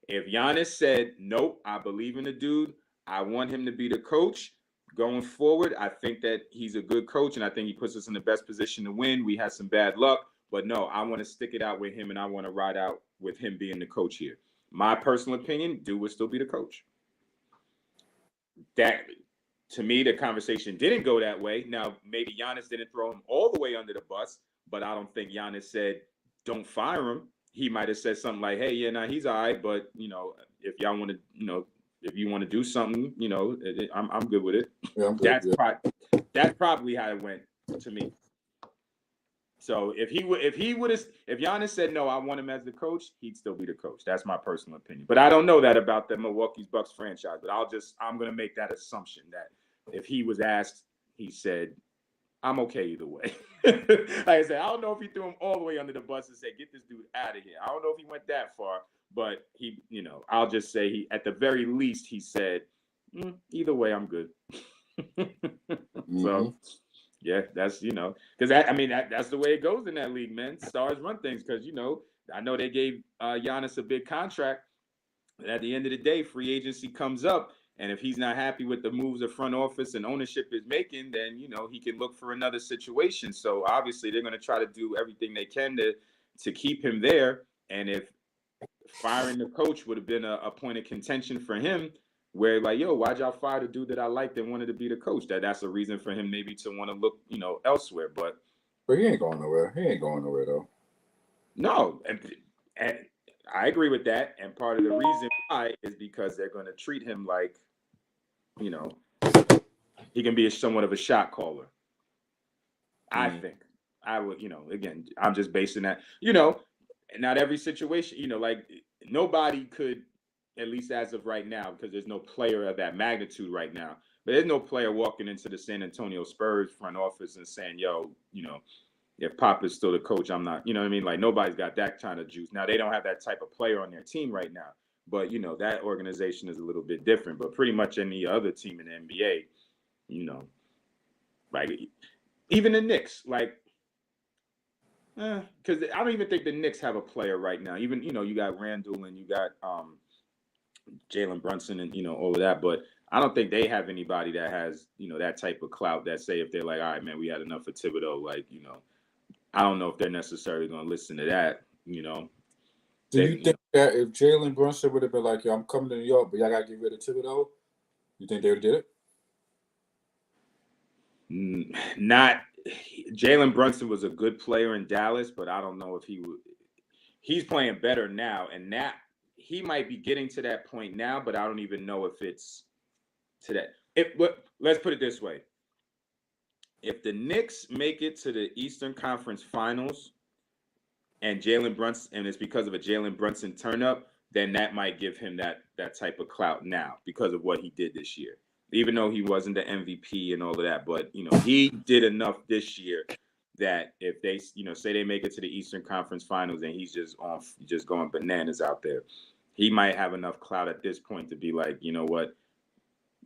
If Giannis said, nope, I believe in the dude, I want him to be the coach going forward, I think that he's a good coach, and I think he puts us in the best position to win. We had some bad luck, but no, I want to stick it out with him, and I want to ride out with him being the coach here. My personal opinion, dude would still be the coach. That, to me, the conversation didn't go that way. Now, maybe Giannis didn't throw him all the way under the bus, but I don't think Giannis said, don't fire him. He might have said something like, hey, yeah, he's all right, but, if y'all want to, if you want to do something, I'm good with it. Yeah, I'm good. That's probably how it went to me. So if Giannis said, no, I want him as the coach, he'd still be the coach. That's my personal opinion. But I don't know that about the Milwaukee Bucks franchise, but I'm going to make that assumption that if he was asked, he said, I'm okay either way. Like I said, I don't know if he threw him all the way under the bus and said, get this dude out of here. I don't know if he went that far, but he, I'll just say he, at the very least, he said, either way, I'm good. So, yeah, that's, because that's the way it goes in that league, man. Stars run things because, I know they gave Giannis a big contract. But at the end of the day, free agency comes up. And if he's not happy with the moves the front office and ownership is making, then, he can look for another situation. So obviously they're going to try to do everything they can to keep him there. And if firing the coach would have been a point of contention for him, where like, yo, why'd y'all fire the dude that I liked and wanted to be the coach? That's a reason for him maybe to want to look, elsewhere. But he ain't going nowhere. He ain't going nowhere though. No, and I agree with that. And part of the reason why is because they're going to treat him like, he can be somewhat of a shot caller. I think I would, again, I'm just basing that, not every situation, like nobody could, at least as of right now, because there's no player of that magnitude right now, but there's no player walking into the San Antonio Spurs front office and saying, yo, if Pop is still the coach, I'm not, Like nobody's got that kind of juice. Now they don't have that type of player on their team right now, but that organization is a little bit different. But pretty much any other team in the NBA, like even the Knicks, like, because I don't even think the Knicks have a player right now. Even you got Randall and you got Jalen Brunson and all of that, but I don't think they have anybody that has that type of clout that say if they're like, all right, man, we had enough of Thibodeau, like I don't know if they're necessarily going to listen to that. Do you think that if Jalen Brunson would have been like, yo, I'm coming to New York, but y'all got to get rid of Thibodeau, you think they would have did it? Not. Jalen Brunson was a good player in Dallas, but I don't know if he would. He's playing better now, and that he might be getting to that point now, but I don't even know if it's to that. But let's put it this way. If the Knicks make it to the Eastern Conference Finals and Jalen Brunson, and it's because of a Jalen Brunson turn-up, then that might give him that type of clout now because of what he did this year. Even though he wasn't the MVP and all of that, but he did enough this year that if they say they make it to the Eastern Conference Finals and he's just going bananas out there, he might have enough clout at this point to be like, you know what,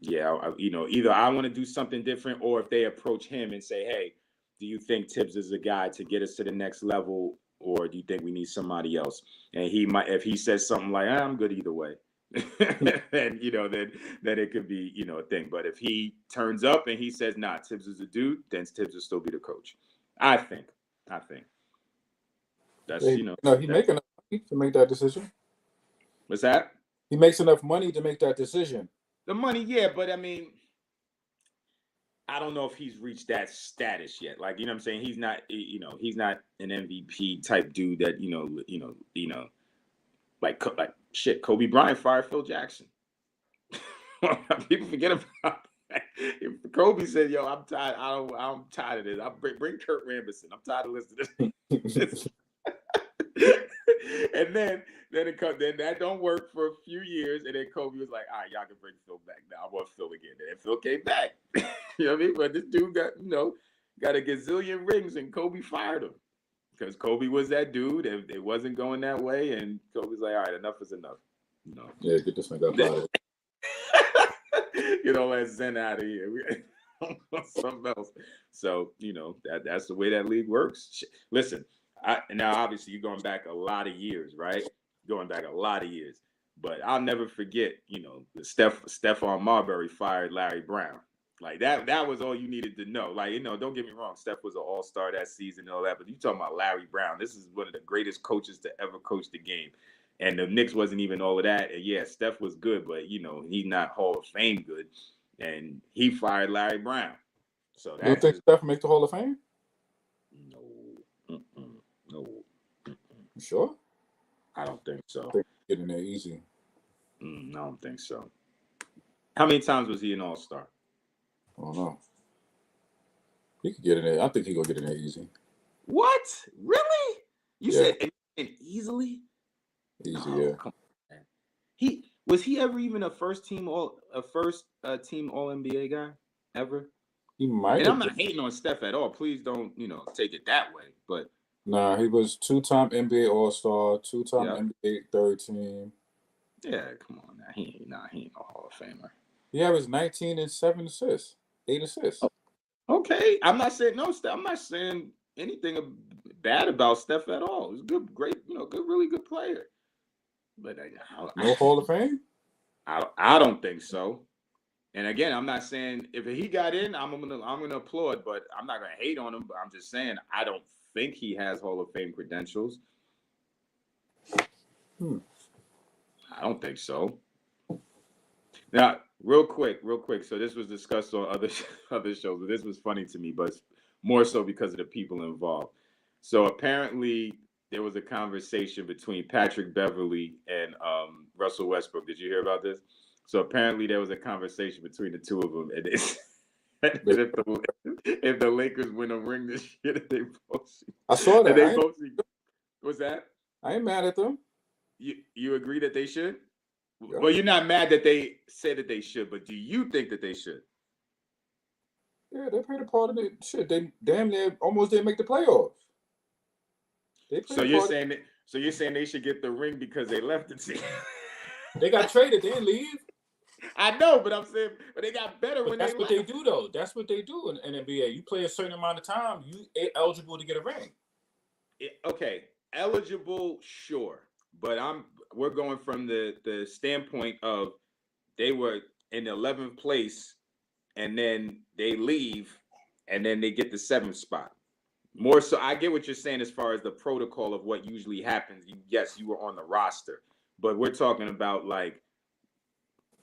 yeah, either I want to do something different, or if they approach him and say, hey, do you think Tibbs is a guy to get us to the next level, or do you think we need somebody else? And he might, if he says something like, I'm good either way. then then it could be a thing. But if he turns up and he says, nah, Tibbs is a dude, then Tibbs will still be the coach. I think. That's he make enough money to make that decision. What's that? He makes enough money to make that decision. The money, yeah, but I mean, I don't know if he's reached that status yet. Like, you know what I'm saying? He's not, he's not an MVP type dude that, like shit, Kobe Bryant fired Phil Jackson. People forget about that. Kobe said, "Yo, I'm tired. I'm tired of this. I'll bring Kurt Rambison. I'm tired of listening to this." And then that don't work for a few years, and then Kobe was like, "All right, y'all can bring Phil back now. I want Phil again." And then Phil came back. You know what I mean? But this dude got a gazillion rings, and Kobe fired him because Kobe was that dude, and it wasn't going that way. And Kobe's like, "All right, enough is enough." Yeah, get this nigga up out of here. Let's Zen out of here. Something else. So, that's the way that league works. Listen, now obviously you're going back a lot of years, right? Going back a lot of years. But I'll never forget, Stephon Marbury fired Larry Brown. Like that was all you needed to know. Like, don't get me wrong, Steph was an all-star that season and all that, but you talking about Larry Brown. This is one of the greatest coaches to ever coach the game. And the Knicks wasn't even all of that. And yeah, Steph was good, but he's not Hall of Fame good. And he fired Larry Brown. So you don't think Steph make the Hall of Fame? No. No. You sure? I don't think so. I think he's getting there easy. I don't think so. How many times was he an All-Star? I don't know. He could get in there. I think he's gonna get in there easy. What? Really? You said easily? Easy, yeah. Come on, man. Was he ever even a first team All NBA guy ever? He might. And I'm not hating on Steph at all. Please don't take it that way. But nah, he was 2-time NBA All-Star, 2-time NBA third team. Yeah, come on now. He ain't no Hall of Famer. He averaged 19 and 7 assists, 8 assists. Okay, I'm not saying I'm not saying anything bad about Steph at all. He's good, great, really good player. But no Hall of Fame? I don't think so. And again, I'm not saying if he got in, I'm gonna applaud, but I'm not gonna hate on him. But I'm just saying I don't think he has Hall of Fame credentials. I don't think so. Now, real quick. So this was discussed on other shows, but this was funny to me, but more so because of the people involved. So apparently there was a conversation between Patrick Beverley and Russell Westbrook. Did you hear about this? So apparently there was a conversation between the two of them, and if the Lakers win a ring this year, they both. I saw that. What's that? I ain't mad at them. You agree that they should? Yeah. Well, you're not mad that they said that they should, but do you think that they should? Yeah, they played a part of it. Shit, they damn near almost didn't make the playoffs. So you're saying they should get the ring because they left the team? They got traded. They didn't leave. I know, but I'm saying, but they got better when they left. That's what they do, though. That's what they do in NBA. You play a certain amount of time, you ain't eligible to get a ring. Okay, eligible, sure, but we're going from the standpoint of they were in the 11th place, and then they leave, and then they get the 7th spot. More so, I get what you're saying as far as the protocol of what usually happens. Yes, you were on the roster, but we're talking about like,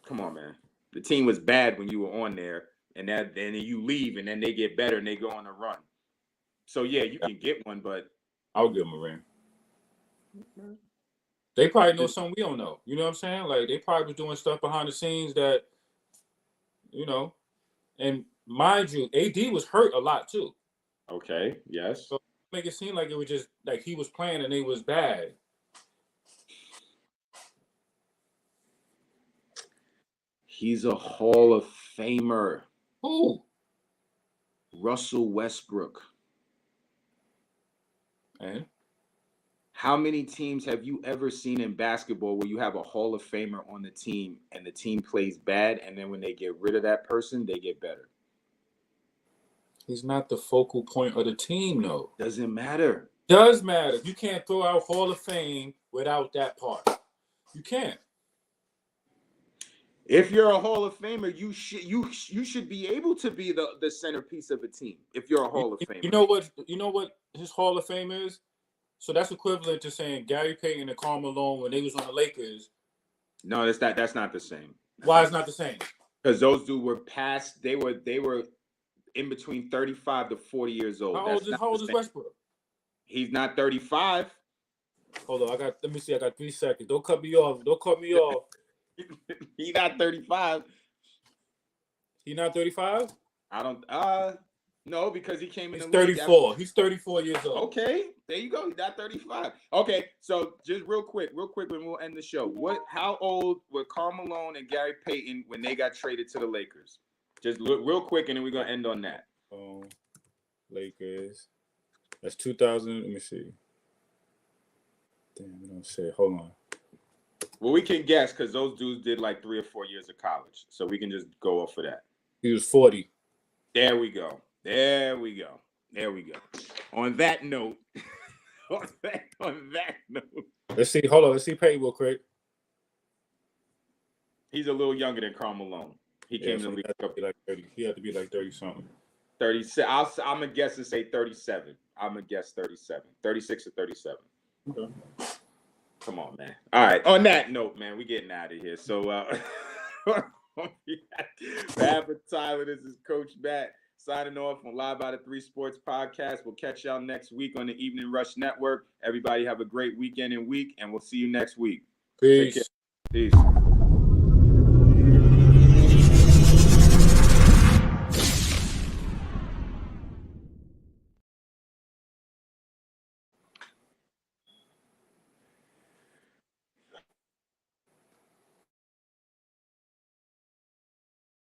come on, man. The team was bad when you were on there, and then you leave, and then they get better and they go on a run. So yeah, you can get one, but I'll give them a ring. They probably know something we don't know. You know what I'm saying? Like they probably was doing stuff behind the scenes that, and mind you, AD was hurt a lot too. Okay. Yes. So make it seem like it was just like he was playing and it was bad. He's a Hall of Famer. Who? Russell Westbrook. And how many teams have you ever seen in basketball where you have a Hall of Famer on the team and the team plays bad, and then when they get rid of that person, they get better? He's not the focal point of the team, though. Doesn't matter. Does matter. You can't throw out Hall of Fame without that part. You can't. If you're a Hall of Famer, you should be able to be the centerpiece of a team. If you're a Hall of Famer, you know what his Hall of Fame is? So that's equivalent to saying Gary Payton and Karl Malone when they was on the Lakers. No, that's not the same. Why it's not the same? Because those dudes were past. They were in between 35 to 40 years old. How old is Westbrook? He's not 35. Hold on, let me see. I got 3 seconds. Don't cut me off. He's not 35. He not 35? I don't. No, because he came in. He's the 34. He's 34 years old. Okay, there you go. He's not 35. Okay, so just real quick, when we'll end the show. How old were Karl Malone and Gary Payton when they got traded to the Lakers? Just look real quick, and then we're gonna end on that. Lakers. That's 2000. Let me see. Damn, I don't say. Hold on. Well, we can guess because those dudes did like 3 or 4 years of college, so we can just go off of that. He was 40. There we go. On that note, Let's see. Hold on. Let's see Payton real quick. He's a little younger than Karl Malone. He came to the league. Like 30. He had to be like 30 something. 37. I'm gonna guess and say 37. I'm gonna guess 37. 36 or 37. Okay. Come on, man. All right. On that note, man, we getting out of here. So, on behalf of Tyler, this is Coach Matt signing off on Live Out of 3 Sports Podcast. We'll catch y'all next week on the Evening Rush Network. Everybody have a great weekend and week, and we'll see you next week. Peace. Peace.